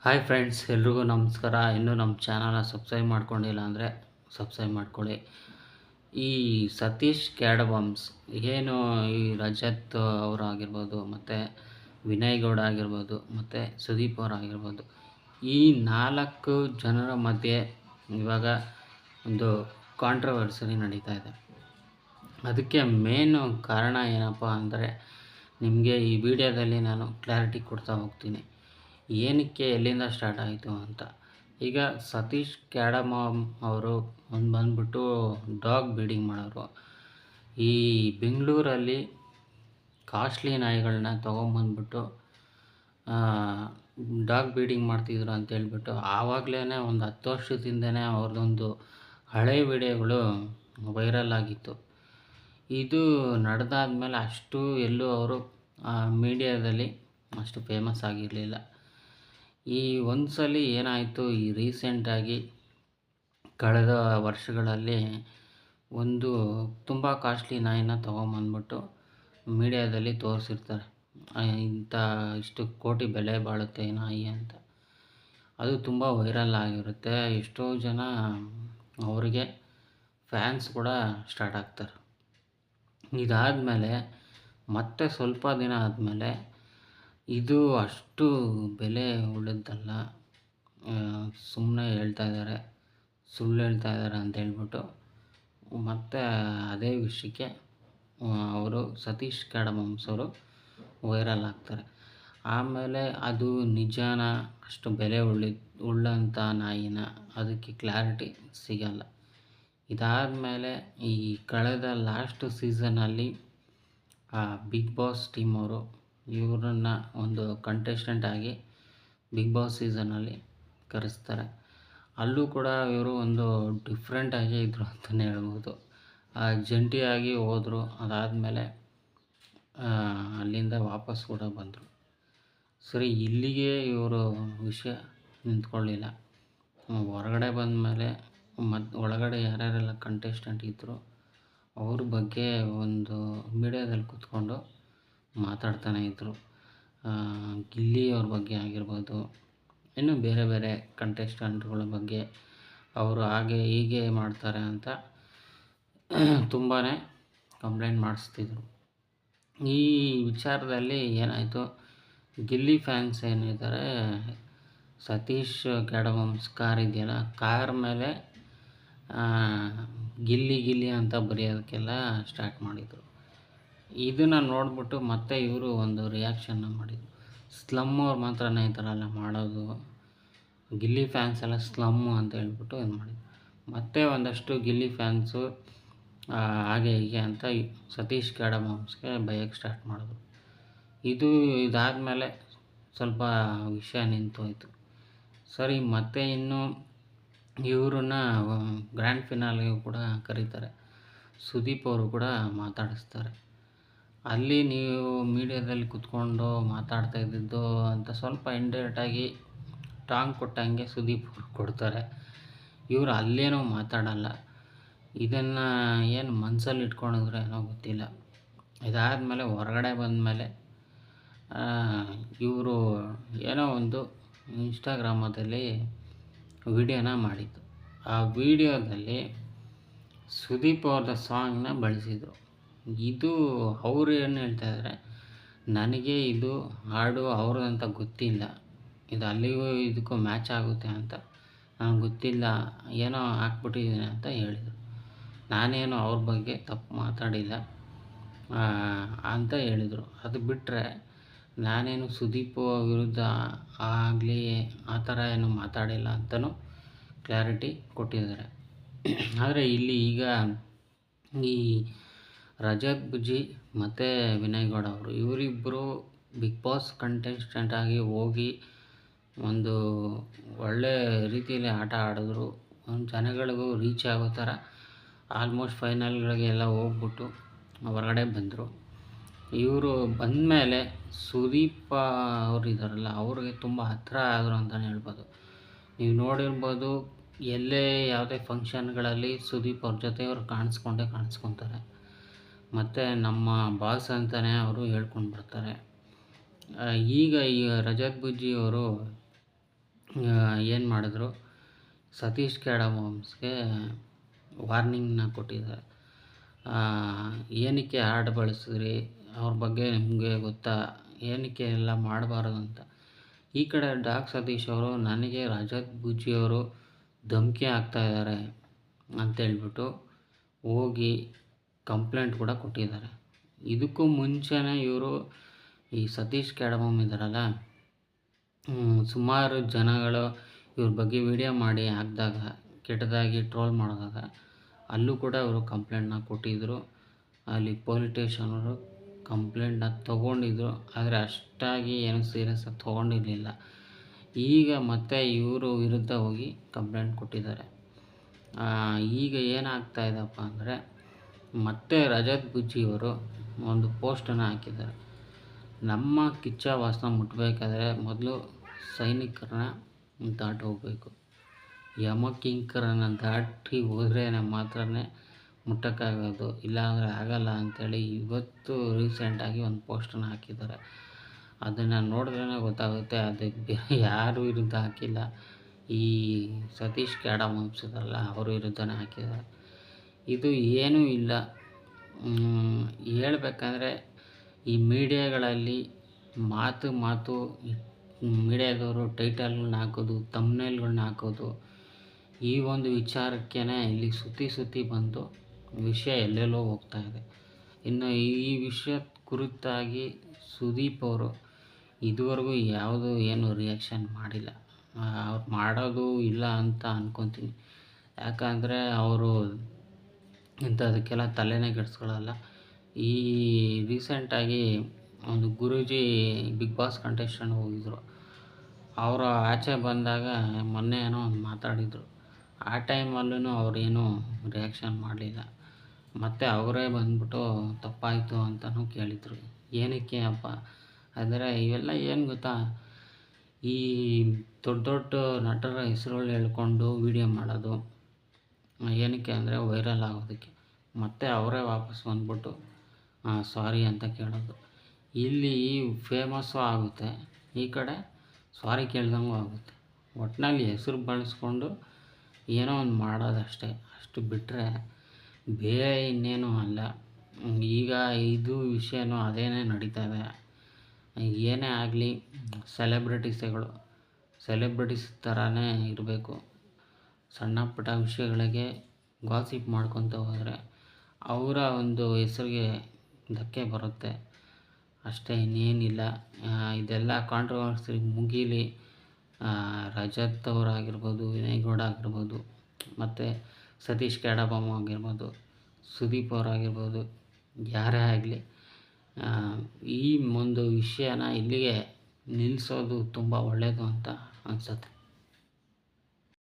Hi friends, ಎಲ್ರಿಗೂ ನಮಸ್ಕಾರ. ಇನ್ನೂ ನಮ್ಮ ಚಾನಲ್ನ ಸಬ್ಸ್ಕ್ರೈಬ್ ಮಾಡ್ಕೊಂಡಿಲ್ಲ ಅಂದರೆ ಸಬ್ಸ್ಕ್ರೈಬ್ ಮಾಡ್ಕೊಳ್ಳಿ. ಈ ಸತೀಶ್ ಕ್ಯಾಡಬಾಮ್ಸ್ ಏನು ಈ ರಜತ್ ಅವರಾಗಿರ್ಬೋದು, ಮತ್ತು ವಿನಯ್ ಗೌಡ ಆಗಿರ್ಬೋದು, ಮತ್ತು ಸುದೀಪ್ ಅವರಾಗಿರ್ಬೋದು, ಈ 4 ಜನರ ಮಧ್ಯೆ ಇವಾಗ ಒಂದು ಕಾಂಟ್ರವರ್ಸರಿ ನಡೀತಾ ಇದೆ. ಅದಕ್ಕೆ ಮೇನು ಕಾರಣ ಏನಪ್ಪ ಅಂದರೆ ನಿಮಗೆ ಈ ವಿಡಿಯೋದಲ್ಲಿ ನಾನು ಕ್ಲಾರಿಟಿ ಕೊಡ್ತಾ ಹೋಗ್ತೀನಿ. ಏನಕ್ಕೆ ಎಲ್ಲಿಂದ ಸ್ಟಾರ್ಟ್ ಆಯಿತು ಅಂತ. ಈಗ ಸತೀಶ್ ಕ್ಯಾಡಮಾಮ್ ಅವರು ಬಂದ್ಬಿಟ್ಟು ಡಾಗ್ ಬ್ರೀಡಿಂಗ್ ಮಾಡೋರು. ಈ ಬೆಂಗಳೂರಲ್ಲಿ ಕಾಸ್ಟ್ಲಿ ನಾಯಿಗಳನ್ನ ತೊಗೊಂಬಂದ್ಬಿಟ್ಟು ಡಾಗ್ ಬ್ರೀಡಿಂಗ್ ಮಾಡ್ತಿದ್ರು ಅಂತೇಳ್ಬಿಟ್ಟು ಆವಾಗಲೇ ಒಂದು 10 ವರ್ಷದಿಂದನೇ ಅವ್ರದ್ದೊಂದು ಹಳೆ ವಿಡಿಯೋಗಳು ವೈರಲ್ ಆಗಿತ್ತು. ಇದು ನಡೆದಾದ್ಮೇಲೆ ಅಷ್ಟು ಎಲ್ಲೂ ಅವರು ಮೀಡಿಯಾದಲ್ಲಿ ಅಷ್ಟು ಫೇಮಸ್ ಆಗಿರಲಿಲ್ಲ. ಈ ಒಂದು ಸಲ ಏನಾಯಿತು, ಈ ರೀಸೆಂಟಾಗಿ ಕಳೆದ ವರ್ಷಗಳಲ್ಲಿ ಒಂದು ತುಂಬ ಕಾಸ್ಟ್ಲಿ ನಾಯಿನ ತೊಗೊಂಬಂದ್ಬಿಟ್ಟು ಮೀಡಿಯಾದಲ್ಲಿ ತೋರಿಸಿರ್ತಾರೆ. ಇಷ್ಟು ಕೋಟಿ ಬೆಲೆ ಬಾಳುತ್ತೆ ಈ ನಾಯಿ ಅಂತ. ಅದು ತುಂಬ ವೈರಲ್ ಆಗಿರುತ್ತೆ. ಎಷ್ಟೋ ಜನ ಅವರಿಗೆ ಫ್ಯಾನ್ಸ್ ಕೂಡ ಸ್ಟಾರ್ಟ್ ಆಗ್ತಾರೆ. ಇದಾದಮೇಲೆ ಮತ್ತೆ ಸ್ವಲ್ಪ ದಿನ ಆದಮೇಲೆ ಇದು ಅಷ್ಟು ಬೆಲೆ ಉಳಿದಲ್ಲ, ಸುಮ್ಮನೆ ಹೇಳ್ತಾ ಇದ್ದಾರೆ, ಸುಳ್ಳು ಹೇಳ್ತಾ ಇದ್ದಾರೆ ಅಂತ ಹೇಳ್ಬಿಟ್ಟು ಮತ್ತೆ ಅದೇ ವಿಷಯಕ್ಕೆ ಅವರು ಸತೀಶ್ ಕ್ಯಾಡಮಾಮ್ಸ್ ಅವರು ವೈರಲ್ ಆಗ್ತಾರೆ. ಆಮೇಲೆ ಅದು ನಿಜಾನ, ಅಷ್ಟು ಬೆಲೆ ಉಳ್ಳಂಥ ನಾಯಿನ, ಅದಕ್ಕೆ ಕ್ಲಾರಿಟಿ ಸಿಗಲ್ಲ. ಇದಾದಮೇಲೆ ಈ ಕಳೆದ ಲಾಸ್ಟ್ ಸೀಸನಲ್ಲಿ ಬಿಗ್ ಬಾಸ್ ಟೀಮ್ ಅವರು ಇವ್ರನ್ನ ಒಂದು ಕಂಟೆಸ್ಟೆಂಟ್ ಆಗಿ ಬಿಗ್ ಬಾಸ್ ಸೀಸನಲ್ಲಿ ಕರೆಸ್ತಾರೆ. ಅಲ್ಲೂ ಕೂಡ ಇವರು ಒಂದು ಡಿಫ್ರೆಂಟಾಗಿ ಇದ್ದರು ಅಂತಲೇ ಹೇಳ್ಬೋದು. ಜಂಟಿಯಾಗಿ ಹೋದರು. ಅದಾದಮೇಲೆ ಅಲ್ಲಿಂದ ವಾಪಸ್ ಕೂಡ ಬಂದರು. ಸರಿ, ಇಲ್ಲಿಗೆ ಇವರು ವಿಷಯ ನಿಂತ್ಕೊಳ್ಳಿಲ್ಲ. ಹೊರಗಡೆ ಬಂದಮೇಲೆ ಒಳಗಡೆ ಯಾರ್ಯಾರೆಲ್ಲ ಕಂಟೆಸ್ಟೆಂಟ್ ಇದ್ದರು ಅವ್ರ ಬಗ್ಗೆ ಒಂದು ಮೀಡಿಯಾದಲ್ಲಿ ಕೂತ್ಕೊಂಡು ಮಾತಾಡ್ತಾನೆ ಇದ್ದರು. ಗಿಲ್ಲಿ ಅವ್ರ ಬಗ್ಗೆ ಆಗಿರ್ಬೋದು, ಇನ್ನು ಬೇರೆ ಬೇರೆ ಕಂಟೆಸ್ಟೆಂಟ್ಗಳ ಬಗ್ಗೆ ಅವರು ಹಾಗೆ ಹೀಗೆ ಮಾಡ್ತಾರೆ ಅಂತ ತುಂಬಾ ಕಂಪ್ಲೇಂಟ್ ಮಾಡಿಸ್ತಿದ್ರು. ಈ ವಿಚಾರದಲ್ಲಿ ಏನಾಯಿತು, ಗಿಲ್ಲಿ ಫ್ಯಾನ್ಸ್ ಏನಿದ್ದಾರೆ, ಸತೀಶ್ ಕ್ಯಾಡಮಾಮ್ಸ್ ಕಾರ್ ಇದೆಯಲ್ಲ, ಕಾರ್ ಮೇಲೆ ಗಿಲ್ಲಿ ಗಿಲ್ಲಿ ಅಂತ ಬರೆಯೋದಕ್ಕೆಲ್ಲ ಸ್ಟಾರ್ಟ್ ಮಾಡಿದರು. ಇದನ್ನು ನೋಡಿಬಿಟ್ಟು ಮತ್ತೆ ಇವರು ಒಂದು ರಿಯಾಕ್ಷನ್ನ ಮಾಡಿದರು. ಸ್ಲಮ್ ಅವ್ರು ಮಾತ್ರನೇ ಈ ಥರ ಎಲ್ಲ ಮಾಡೋದು, ಗಿಲ್ಲಿ ಫ್ಯಾನ್ಸ್ ಎಲ್ಲ ಸ್ಲಮ್ಮು ಅಂತ ಹೇಳ್ಬಿಟ್ಟು ಇದು ಮಾಡಿದ್ರು. ಮತ್ತೆ ಒಂದಷ್ಟು ಗಿಲ್ಲಿ ಫ್ಯಾನ್ಸು ಹಾಗೆ ಹೀಗೆ ಅಂತ ಸತೀಶ್ ಕ್ಯಾಡಮಾಮ್ಸ್ಗೆ ಬೈಯೋಕ್ಕೆ ಸ್ಟಾರ್ಟ್ ಮಾಡಿದ್ರು. ಇದಾದಮೇಲೆ ಸ್ವಲ್ಪ ವಿಷಯ ನಿಂತೋಯ್ತು. ಸರಿ, ಮತ್ತೆ ಇನ್ನು ಇವ್ರನ್ನ ಗ್ರ್ಯಾಂಡ್ ಫಿನಾಲೆಗೂ ಕೂಡ ಕರೀತಾರೆ. ಸುದೀಪ್ ಅವರು ಕೂಡ ಮಾತಾಡಿಸ್ತಾರೆ. ಅಲ್ಲಿ ನೀವು ಮೀಡಿಯಾದಲ್ಲಿ ಕೂತ್ಕೊಂಡು ಮಾತಾಡ್ತಾ ಇದ್ದಿದ್ದು ಅಂತ ಸ್ವಲ್ಪ ಇಂಡೈರೆಕ್ಟಾಗಿ ಟಾಂಗ್ ಕೊಟ್ಟಂಗೆ ಸುದೀಪ್ ಅವರು ಕೊಡ್ತಾರೆ. ಇವರು ಅಲ್ಲೇನೋ ಮಾತಾಡಲ್ಲ. ಇದನ್ನು ಏನು ಮನಸ್ಸಲ್ಲಿ ಇಟ್ಕೊಂಡಿದ್ರೆ ಏನೋ ಗೊತ್ತಿಲ್ಲ. ಇದಾದಮೇಲೆ ಹೊರಗಡೆ ಬಂದಮೇಲೆ ಇವರು ಏನೋ ಒಂದು ಇನ್ಸ್ಟಾಗ್ರಾಮದಲ್ಲಿ ವಿಡಿಯೋನ ಮಾಡಿದ್ದು. ಆ ವಿಡಿಯೋದಲ್ಲಿ ಸುದೀಪ್ ಅವ್ರದ್ದು ಸಾಂಗ್ನ ಬಳಸಿದರು. ಇದು ಅವರು ಏನು ಹೇಳ್ತಾ ಇದ್ದಾರೆ, ನನಗೆ ಇದು ಹಾಡು ಅವ್ರದ್ದಂತ ಗೊತ್ತಿಲ್ಲ, ಇದು ಅಲ್ಲಿಗೂ ಇದಕ್ಕೂ ಮ್ಯಾಚ್ ಆಗುತ್ತೆ ಅಂತ ನನಗೆ ಗೊತ್ತಿಲ್ಲ, ಏನೋ ಹಾಕ್ಬಿಟ್ಟಿದ್ದೀನಿ ಅಂತ ಹೇಳಿದರು. ನಾನೇನು ಅವ್ರ ಬಗ್ಗೆ ತಪ್ಪು ಮಾತಾಡಿಲ್ಲ ಅಂತ ಹೇಳಿದರು. ಅದು ಬಿಟ್ಟರೆ ನಾನೇನು ಸುದೀಪ್ ವಿರುದ್ಧ ಆಗಲಿ ಆ ಥರ ಏನು ಮಾತಾಡಿಲ್ಲ ಅಂತಲೂ ಕ್ಲಾರಿಟಿ ಕೊಟ್ಟಿದ್ದಾರೆ. ಆದರೆ ಇಲ್ಲಿ ಈಗ ಈ ರಜತ್ ಬುಜ್ಜಿ ಮತ್ತು ವಿನಯ್ ಗೌಡ ಅವರು ಇವರಿಬ್ಬರು ಬಿಗ್ ಬಾಸ್ ಕಂಟೆಸ್ಟೆಂಟ್ ಆಗಿ ಹೋಗಿ ಒಂದು ಒಳ್ಳೆ ರೀತಿಯಲ್ಲಿ ಆಟ ಆಡಿದ್ರು. ಒಂದು ಜನಗಳಿಗೂ ರೀಚ್ ಆಗೋ ಥರ ಆಲ್ಮೋಸ್ಟ್ ಫೈನಲ್ಗಳಿಗೆಲ್ಲ ಹೋಗ್ಬಿಟ್ಟು ಹೊರಗಡೆ ಬಂದರು. ಇವರು ಬಂದಮೇಲೆ ಸುದೀಪ್ ಅವರು ಇದ್ದಾರಲ್ಲ, ಅವ್ರಿಗೆ ತುಂಬ ಹತ್ತಿರ ಆದರು ಅಂತಲೇ ಹೇಳ್ಬೋದು. ನೀವು ನೋಡಿರ್ಬೋದು, ಎಲ್ಲೇ ಯಾವುದೇ ಫಂಕ್ಷನ್ಗಳಲ್ಲಿ ಸುದೀಪ್ ಅವ್ರ ಜೊತೆ ಅವ್ರು ಕಾಣಿಸ್ಕೊತಾರೆ. ಮತ್ತು ನಮ್ಮ ಬಾಸ್ ಅಂತಲೇ ಅವರು ಹೇಳ್ಕೊಂಡು ಬರ್ತಾರೆ. ಈಗ ಈ ರಜತ್ ಬುಜ್ಜಿ ಅವರು ಏನು ಮಾಡಿದ್ರು, ಸತೀಶ್ ಕ್ಯಾಡಮಾಮ್ಸ್ಗೆ ವಾರ್ನಿಂಗ್ನ ಕೊಟ್ಟಿದ್ದಾರೆ. ಏನಕ್ಕೆ ಹಾಡು ಬಳಸಿದ್ರಿ, ಅವ್ರ ಬಗ್ಗೆ ನಿಮಗೆ ಗೊತ್ತಾ, ಏನಕ್ಕೆ ಎಲ್ಲ ಮಾಡಬಾರ್ದು ಅಂತ. ಈ ಕಡೆ ಡಾಕ್ ಸತೀಶ್ ಅವರು ನನಗೆ ರಜತ್ ಬುಜ್ಜಿಯವರು ಧಮಕಿ ಹಾಕ್ತಾಯಿದ್ದಾರೆ ಅಂತೇಳ್ಬಿಟ್ಟು ಹೋಗಿ ಕಂಪ್ಲೇಂಟ್ ಕೂಡ ಕೊಟ್ಟಿದ್ದಾರೆ. ಇದಕ್ಕೂ ಮುಂಚೆನೇ ಇವರು ಈ ಸತೀಶ್ ಕ್ಯಾಡಮಾಮ್ ಇದ್ದಾರಲ್ಲ, ಸುಮಾರು ಜನಗಳು ಇವ್ರ ಬಗ್ಗೆ ವಿಡಿಯೋ ಮಾಡಿ ಹಾಕಿದಾಗ, ಕೆಟ್ಟದಾಗಿ ಟ್ರೋಲ್ ಮಾಡಿದಾಗ ಅಲ್ಲೂ ಕೂಡ ಅವರು ಕಂಪ್ಲೇಂಟ್ನ ಕೊಟ್ಟಿದ್ದರು. ಅಲ್ಲಿ ಪೊಲೀಸ್ ಸ್ಟೇಷನವರು ಕಂಪ್ಲೇಂಟ್ನ ತೊಗೊಂಡಿದ್ರು, ಆದರೆ ಅಷ್ಟಾಗಿ ಏನು ಸೀರಿಯಸ್ಸಾಗಿ ತೊಗೊಂಡಿರಲಿಲ್ಲ. ಈಗ ಮತ್ತೆ ಇವರು ವಿರುದ್ಧ ಹೋಗಿ ಕಂಪ್ಲೇಂಟ್ ಕೊಟ್ಟಿದ್ದಾರೆ. ಈಗ ಏನಾಗ್ತಾ ಇದೆಯಪ್ಪ ಅಂದರೆ, ಮತ್ತೆ ರಜತ್ ಬುಜ್ಜಿಯವರು ಒಂದು ಪೋಸ್ಟನ್ನು ಹಾಕಿದ್ದಾರೆ. ನಮ್ಮ ಕಿಚ್ಚ ವಾಸನ ಮುಟ್ಟಬೇಕಾದ್ರೆ ಮೊದಲು ಸೈನಿಕರನ್ನ ದಾಟಿ ಹೋಗಬೇಕು, ಯಮಕಿಂಕರನ್ನು ದಾಟಿ ಹೋದ್ರೇ ಮಾತ್ರ ಮುಟ್ಟಕ್ಕಾಗೋದು, ಇಲ್ಲಾಂದರೆ ಆಗಲ್ಲ ಅಂಥೇಳಿ ಇವತ್ತು ರೀಸೆಂಟಾಗಿ ಒಂದು ಪೋಸ್ಟನ್ನು ಹಾಕಿದ್ದಾರೆ. ಅದನ್ನು ನೋಡಿದ್ರೇ ಗೊತ್ತಾಗುತ್ತೆ, ಅದಕ್ಕೆ ಬೇರೆ ಯಾರ ವಿರುದ್ಧ ಹಾಕಿಲ್ಲ, ಈ ಸತೀಶ್ ಕ್ಯಾಡಮಾಮ್ಸ್ ಇದಾರಲ್ಲ ಅವ್ರ ವಿರುದ್ಧನೇ ಹಾಕಿದ್ದಾರೆ. ಇದು ಏನೂ ಇಲ್ಲ. ಹೇಳ್ಬೇಕಂದ್ರೆ ಈ ಮೀಡಿಯಾಗಳಲ್ಲಿ ಮಾತು ಮೀಡಿಯಾದವರು ಟೈಟಲ್ಗಳನ್ನ ಹಾಕೋದು, ಥಂಬ್ನೇಲ್ಗಳನ್ನ ಹಾಕೋದು, ಈ ಒಂದು ವಿಚಾರಕ್ಕೇ ಇಲ್ಲಿ ಸುತ್ತಿ ಬಂದು ವಿಷಯ ಎಲ್ಲೆಲ್ಲೋ ಹೋಗ್ತಾ ಇದೆ. ಇನ್ನು ಈ ವಿಷಯ ಕುರಿತಾಗಿ ಸುದೀಪ್ ಅವರು ಇದುವರೆಗೂ ಏನು ರಿಯಾಕ್ಷನ್ ಮಾಡಿಲ್ಲ. ಅವ್ರು ಮಾಡೋದು ಇಲ್ಲ ಅಂತ ಅಂದ್ಕೊತೀನಿ. ಯಾಕಂದರೆ ಅವರು ಇಂಥದಕ್ಕೆಲ್ಲ ತಲೆನೇ ಕೆಡಿಸ್ಕೊಳ್ಳಲ್ಲ. ಈ ರೀಸೆಂಟಾಗಿ ಒಂದು ಗುರೂಜಿ ಬಿಗ್ ಬಾಸ್ ಕಂಟೆಸ್ಟೆಂಟ್ ಹೋಗಿದ್ದರು. ಅವರು ಆಚೆ ಬಂದಾಗ ಮೊನ್ನೆ ಏನೋ ಒಂದು ಮಾತಾಡಿದರು. ಆ ಟೈಮಲ್ಲೂ ಅವರೇನು ರಿಯಾಕ್ಷನ್ ಮಾಡಲಿಲ್ಲ. ಮತ್ತು ಅವರೇ ಬಂದ್ಬಿಟ್ಟು ತಪ್ಪಾಯಿತು ಅಂತಲೂ ಕೇಳಿದರು. ಏನಕ್ಕೆ ಅಪ್ಪ ಅಂದರೆ, ಇವೆಲ್ಲ ಏನು ಗೊತ್ತಾ, ಈ ದೊಡ್ಡ ನಟರ ಹೆಸರುಗಳು ಹೇಳ್ಕೊಂಡು ವೀಡಿಯೋ ಮಾಡೋದು ಏನಕ್ಕೆ ಅಂದರೆ ವೈರಲ್ ಆಗೋದಕ್ಕೆ. ಮತ್ತು ಅವರೇ ವಾಪಸ್ ಬಂದ್ಬಿಟ್ಟು ಸಾರಿ ಅಂತ ಕೇಳೋದು. ಇಲ್ಲಿ ಫೇಮಸ್ಸು ಆಗುತ್ತೆ, ಈ ಕಡೆ ಸಾರಿ ಕೇಳ್ದಂಗೂ ಆಗುತ್ತೆ. ಒಟ್ಟಿನಲ್ಲಿ ಹೆಸರು ಬಳಸ್ಕೊಂಡು ಏನೋ ಒಂದು ಮಾಡೋದಷ್ಟೇ, ಅಷ್ಟು ಬಿಟ್ಟರೆ ಬೇರೆ ಇನ್ನೇನೂ ಅಲ್ಲ. ಈಗ ಇದು ವಿಷಯನೂ ಅದೇನೇ ನಡೀತಾ ಇದೆ. ಏನೇ ಆಗಲಿ ಸೆಲೆಬ್ರಿಟೀಸ್ ಥರನೇ ಇರಬೇಕು. ಸಣ್ಣ ಪುಟ್ಟ ವಿಷಯಗಳಿಗೆ ಗಾಸಿಪ್ ಮಾಡ್ಕೊತ ಹೋದರೆ ಅವರ ಒಂದು ಹೆಸರಿಗೆ ಧಕ್ಕೆ ಬರುತ್ತೆ ಅಷ್ಟೇ, ಇನ್ನೇನಿಲ್ಲ. ಇದೆಲ್ಲ ಕಾಂಟ್ರವರ್ಸಿ ಮುಗೀಲಿ. ರಜತ್ ಅವರಾಗಿರ್ಬೋದು, ವಿನಯ್ ಗೌಡ ಆಗಿರ್ಬೋದು, ಮತ್ತು ಸತೀಶ್ ಕ್ಯಾಡಮಾಮ್ ಆಗಿರ್ಬೋದು, ಸುದೀಪ್ ಅವರಾಗಿರ್ಬೋದು, ಯಾರೇ ಆಗಲಿ ಈ ಒಂದು ವಿಷಯನ ಇಲ್ಲಿಗೆ ನಿಲ್ಲಿಸೋದು ತುಂಬ ಒಳ್ಳೆಯದು ಅಂತ ಅನಿಸುತ್ತೆ.